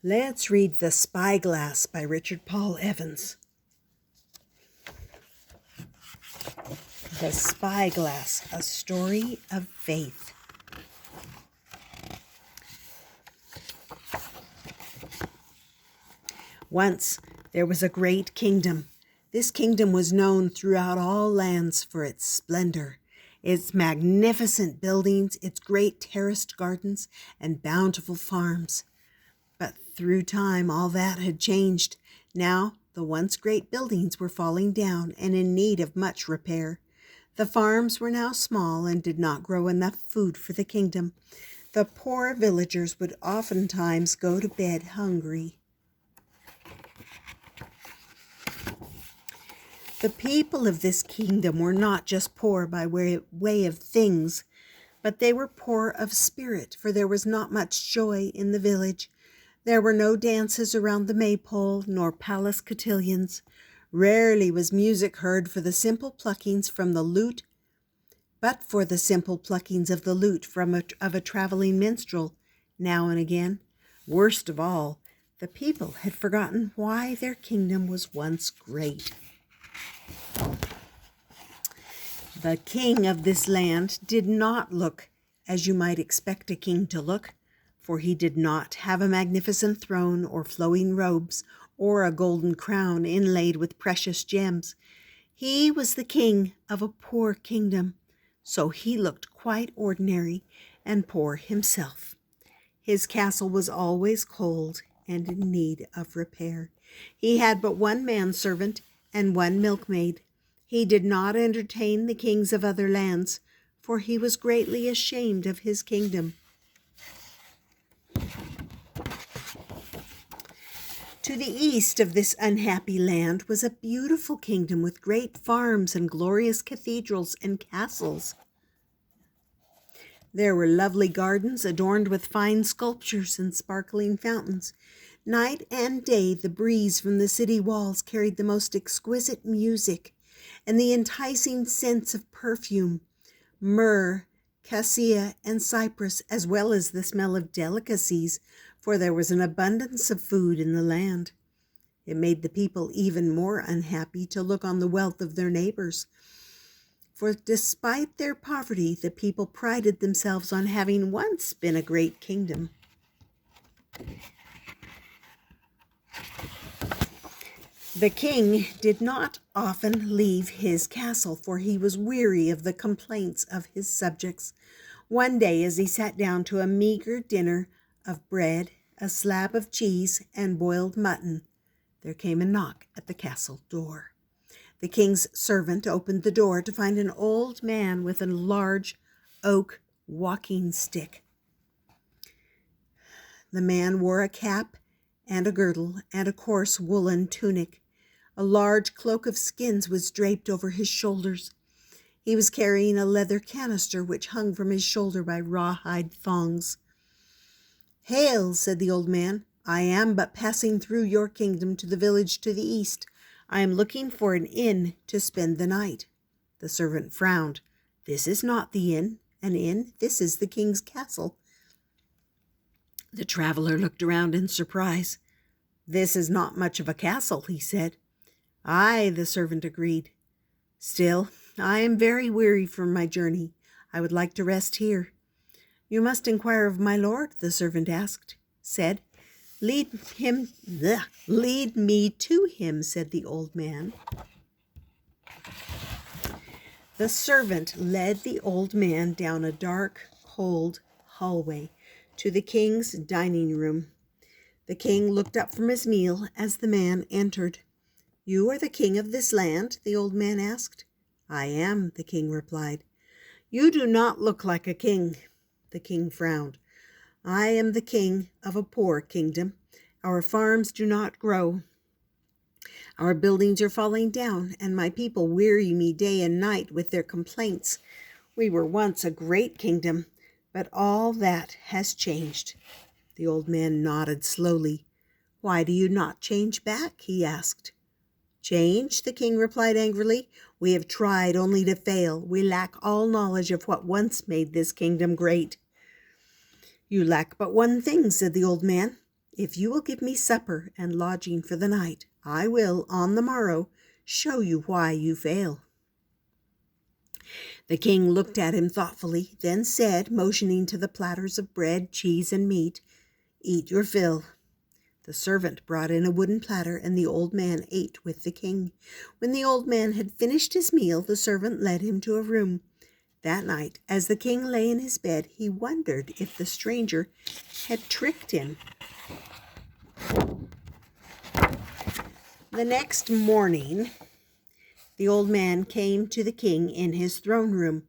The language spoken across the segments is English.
Let's read The Spyglass by Richard Paul Evans. The Spyglass, a story of faith. Once there was a great kingdom. This kingdom was known throughout all lands for its splendor, its magnificent buildings, its great terraced gardens, and bountiful farms. But through time, all that had changed. Now, the once great buildings were falling down and in need of much repair. The farms were now small and did not grow enough food for the kingdom. The poor villagers would oftentimes go to bed hungry. The people of this kingdom were not just poor by way of things, but they were poor of spirit, for there was not much joy in the village. There were no dances around the maypole, nor palace cotillions. Rarely was music heard for the simple pluckings from the lute, but for the simple pluckings of the lute of a traveling minstrel, now and again. Worst of all, the people had forgotten why their kingdom was once great. The king of this land did not look as you might expect a king to look, for he did not have a magnificent throne or flowing robes or a golden crown inlaid with precious gems. He was the king of a poor kingdom, so he looked quite ordinary and poor himself. His castle was always cold and in need of repair. He had but one manservant and one milkmaid. He did not entertain the kings of other lands, for he was greatly ashamed of his kingdom. To the east of this unhappy land was a beautiful kingdom with great farms and glorious cathedrals and castles. There were lovely gardens adorned with fine sculptures and sparkling fountains. Night and day the breeze from the city walls carried the most exquisite music and the enticing scents of perfume, myrrh, cassia, and cypress, as well as the smell of delicacies, for there was an abundance of food in the land. It made the people even more unhappy to look on the wealth of their neighbors, for despite their poverty, the people prided themselves on having once been a great kingdom. The king did not often leave his castle, for he was weary of the complaints of his subjects. One day, as he sat down to a meager dinner of bread, a slab of cheese, and boiled mutton, there came a knock at the castle door. The king's servant opened the door to find an old man with a large oak walking stick. The man wore a cap and a girdle and a coarse woolen tunic. A large cloak of skins was draped over his shoulders. He was carrying a leather canister which hung from his shoulder by rawhide thongs. "Hail," said the old man. "I am but passing through your kingdom to the village to the east. I am looking for an inn to spend the night." The servant frowned. "This is not the inn. An inn? This is the king's castle." The traveler looked around in surprise. "This is not much of a castle," he said. "Aye," the servant agreed. "Still, I am very weary from my journey. I would like to rest here." "You must inquire of my lord," the servant said. Lead me to him," said the old man. The servant led the old man down a dark, cold hallway to the king's dining room. The king looked up from his meal as the man entered. "You are the king of this land?" the old man asked. "I am," the king replied. "You do not look like a king." The king frowned. "I am the king of a poor kingdom. Our farms do not grow. Our buildings are falling down, and my people weary me day and night with their complaints. We were once a great kingdom, but all that has changed." The old man nodded slowly. "Why do you not change back?" he asked. "Change?" the king replied angrily. "We have tried only to fail. We lack all knowledge of what once made this kingdom great." "You lack but one thing," said the old man. If you will give me supper and lodging for the night, I will, on the morrow, show you why you fail." The king looked at him thoughtfully, then said, motioning to the platters of bread, cheese, and meat, "Eat your fill." The servant brought in a wooden platter, and the old man ate with the king. When the old man had finished his meal, the servant led him to a room. That night, as the king lay in his bed, he wondered if the stranger had tricked him. The next morning, the old man came to the king in his throne room.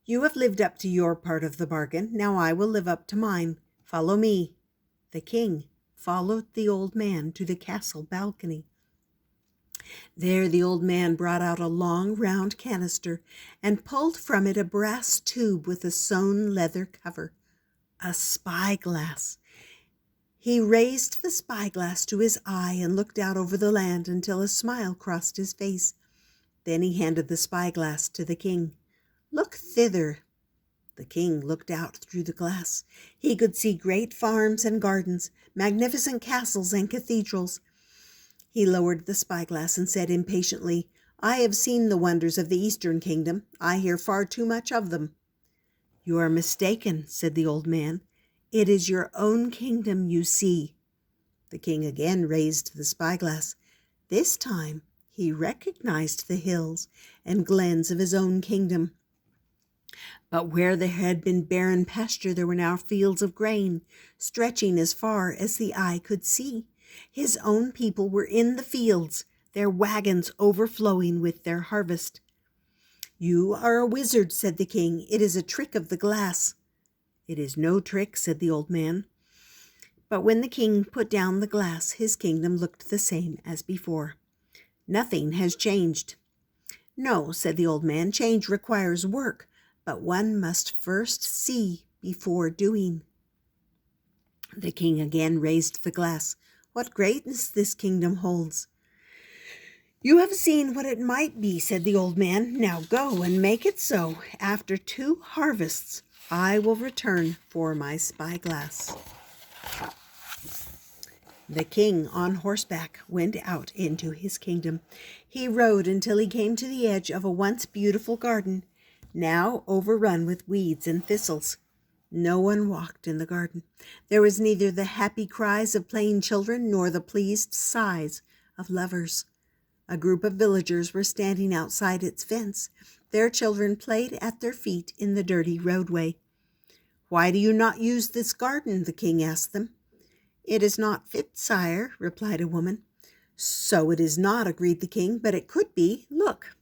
"You have lived up to your part of the bargain. Now I will live up to mine. Follow me." The king followed the old man to the castle balcony. There the old man brought out a long round canister and pulled from it a brass tube with a sewn leather cover, a spyglass. He raised the spyglass to his eye and looked out over the land until a smile crossed his face. Then he handed the spyglass to the king. "Look thither." The king looked out through the glass. He could see great farms and gardens, magnificent castles and cathedrals. He lowered the spyglass and said impatiently, "I have seen the wonders of the Eastern Kingdom. I hear far too much of them." "You are mistaken," said the old man. "It is your own kingdom you see." The king again raised the spyglass. This time he recognized the hills and glens of his own kingdom. But where there had been barren pasture, there were now fields of grain, stretching as far as the eye could see. His own people were in the fields, their wagons overflowing with their harvest. "You are a wizard," said the king. "It is a trick of the glass." "It is no trick," said the old man. But when the king put down the glass, his kingdom looked the same as before. "Nothing has changed." "No," said the old man. "Change requires work, but one must first see before doing." The king again raised the glass. "What greatness this kingdom holds!" "You have seen what it might be," said the old man. "Now go and make it so. After 2 harvests, I will return for my spyglass." The king on horseback went out into his kingdom. He rode until he came to the edge of a once beautiful garden, now overrun with weeds and thistles. No one walked in the garden. There was neither the happy cries of playing children nor the pleased sighs of lovers. A group of villagers were standing outside its fence. Their children played at their feet in the dirty roadway. "Why do you not use this garden?" the king asked them. "It is not fit, sire," replied a woman. "So it is not," agreed the king, "but it could be. Look."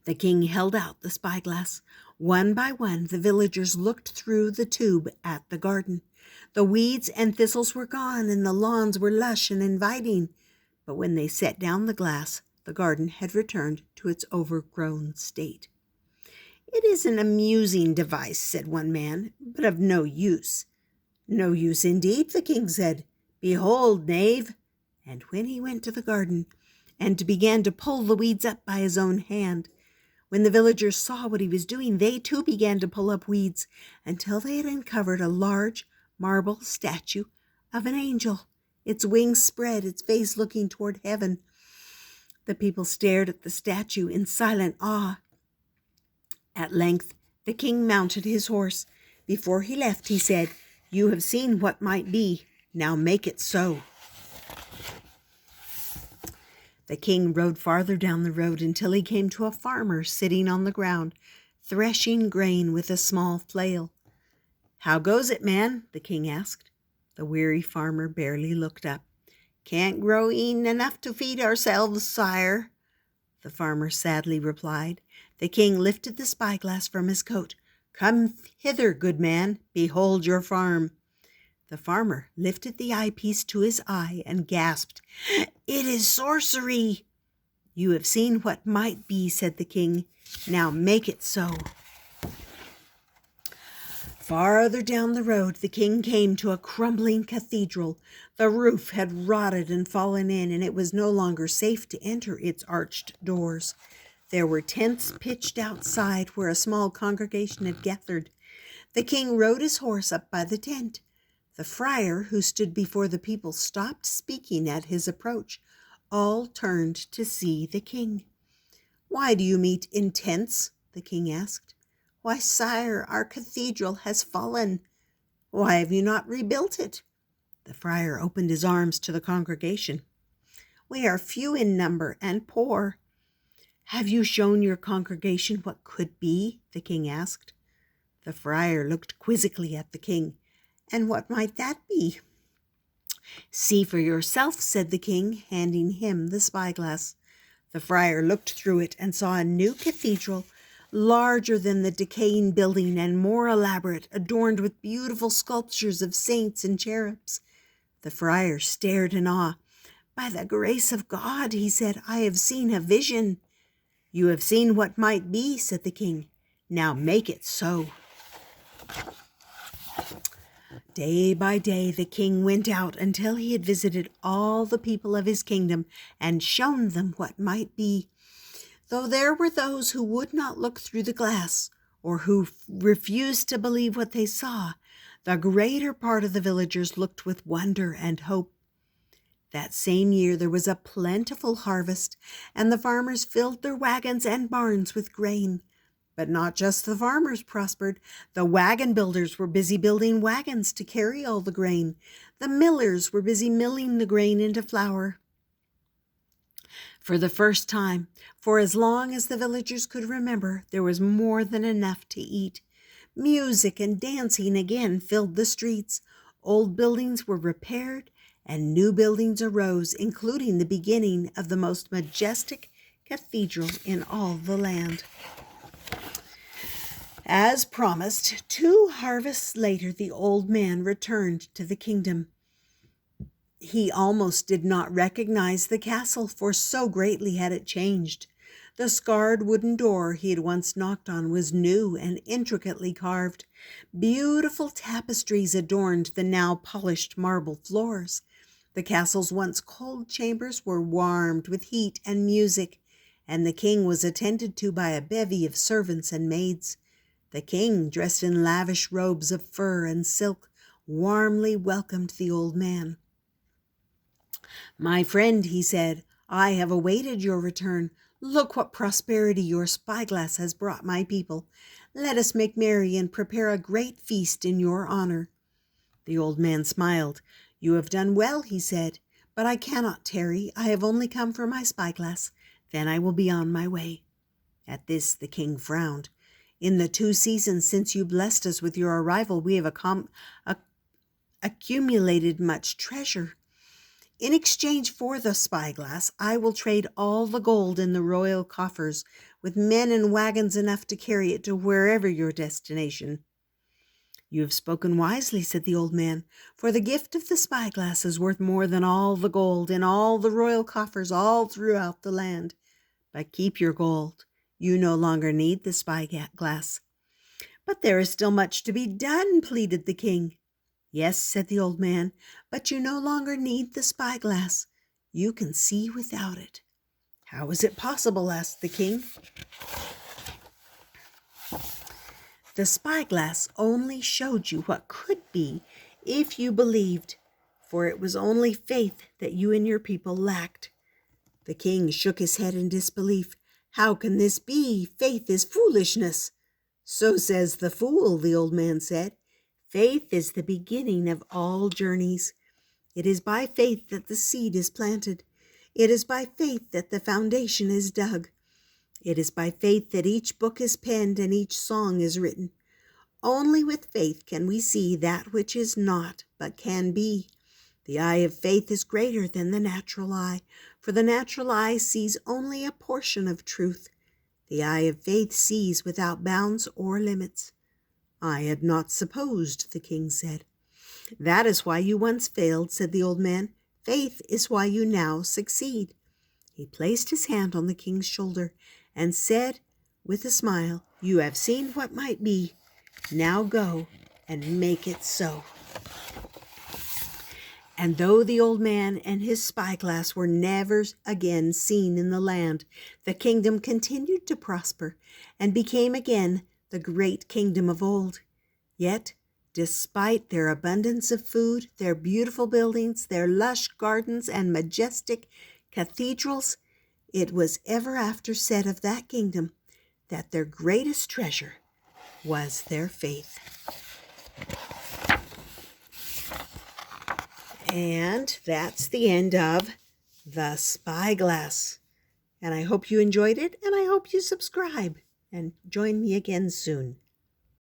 The king held out the spyglass. One by one, the villagers looked through the tube at the garden. The weeds and thistles were gone, and the lawns were lush and inviting. But when they set down the glass, the garden had returned to its overgrown state. "It is an amusing device," said one man, "but of no use." "No use indeed," the king said. "Behold, knave." And when he went to the garden and began to pull the weeds up by his own hand, when the villagers saw what he was doing, they too began to pull up weeds until they had uncovered a large marble statue of an angel, its wings spread, its face looking toward heaven. The people stared at the statue in silent awe. At length, the king mounted his horse. Before he left, he said, "You have seen what might be. Now make it so." The king rode farther down the road until he came to a farmer sitting on the ground, threshing grain with a small flail. "How goes it, man?" the king asked. The weary farmer barely looked up. "Can't grow e'en enough to feed ourselves, sire," the farmer sadly replied. The king lifted the spyglass from his coat. "Come hither, good man. Behold your farm." The farmer lifted the eyepiece to his eye and gasped, "It is sorcery." "You have seen what might be," said the king. "Now make it so." Farther down the road, the king came to a crumbling cathedral. The roof had rotted and fallen in, and it was no longer safe to enter its arched doors. There were tents pitched outside where a small congregation had gathered. The king rode his horse up by the tent. The friar who stood before the people stopped speaking at his approach. All turned to see the king. "Why do you meet in tents?" the king asked. "Why, sire, our cathedral has fallen." "Why have you not rebuilt it?" The friar opened his arms to the congregation. "We are few in number and poor." "Have you shown your congregation what could be?" the king asked. The friar looked quizzically at the king. "And what might that be?" "See for yourself," said the king, handing him the spyglass. The friar looked through it and saw a new cathedral, larger than the decaying building and more elaborate, adorned with beautiful sculptures of saints and cherubs. The friar stared in awe. "By the grace of God," he said, "I have seen a vision." "You have seen what might be," said the king. "Now make it so." Day by day the king went out until he had visited all the people of his kingdom and shown them what might be. Though there were those who would not look through the glass, or who refused to believe what they saw, the greater part of the villagers looked with wonder and hope. That same year there was a plentiful harvest, and the farmers filled their wagons and barns with grain. But not just the farmers prospered. The wagon builders were busy building wagons to carry all the grain. The millers were busy milling the grain into flour. For the first time, for as long as the villagers could remember, there was more than enough to eat. Music and dancing again filled the streets. Old buildings were repaired, and new buildings arose, including the beginning of the most majestic cathedral in all the land. As promised, 2 harvests later, the old man returned to the kingdom. He almost did not recognize the castle, for so greatly had it changed. The scarred wooden door he had once knocked on was new and intricately carved. Beautiful tapestries adorned the now polished marble floors. The castle's once cold chambers were warmed with heat and music, and the king was attended to by a bevy of servants and maids. The king, dressed in lavish robes of fur and silk, warmly welcomed the old man. "My friend," he said, "I have awaited your return. Look what prosperity your spyglass has brought my people. Let us make merry and prepare a great feast in your honor." The old man smiled. "You have done well," he said, "but I cannot tarry. I have only come for my spyglass. Then I will be on my way." At this the king frowned. "In the 2 seasons since you blessed us with your arrival, we have accumulated much treasure. In exchange for the spyglass, I will trade all the gold in the royal coffers, with men and wagons enough to carry it to wherever your destination." "You have spoken wisely," said the old man, "for the gift of the spyglass is worth more than all the gold in all the royal coffers all throughout the land. But keep your gold. You no longer need the spyglass." "But there is still much to be done," pleaded the king. "Yes," said the old man, "but you no longer need the spyglass. You can see without it." "How is it possible?" asked the king. "The spyglass only showed you what could be if you believed, for it was only faith that you and your people lacked." The king shook his head in disbelief. "How can this be? Faith is foolishness." "So says the fool," the old man said. "Faith is the beginning of all journeys. It is by faith that the seed is planted. It is by faith that the foundation is dug. It is by faith that each book is penned and each song is written. Only with faith can we see that which is not, but can be. The eye of faith is greater than the natural eye, for the natural eye sees only a portion of truth. The eye of faith sees without bounds or limits." "I had not supposed," the king said. "That is why you once failed," said the old man. "Faith is why you now succeed." He placed his hand on the king's shoulder and said with a smile, "You have seen what might be. Now go and make it so." And though the old man and his spyglass were never again seen in the land, the kingdom continued to prosper and became again the great kingdom of old. Yet Despite their abundance of food, their beautiful buildings, their lush gardens, and majestic cathedrals, it was ever after said of that kingdom that their greatest treasure was their faith. And that's the end of The Spyglass. And I hope you enjoyed it, and I hope you subscribe and join me again soon.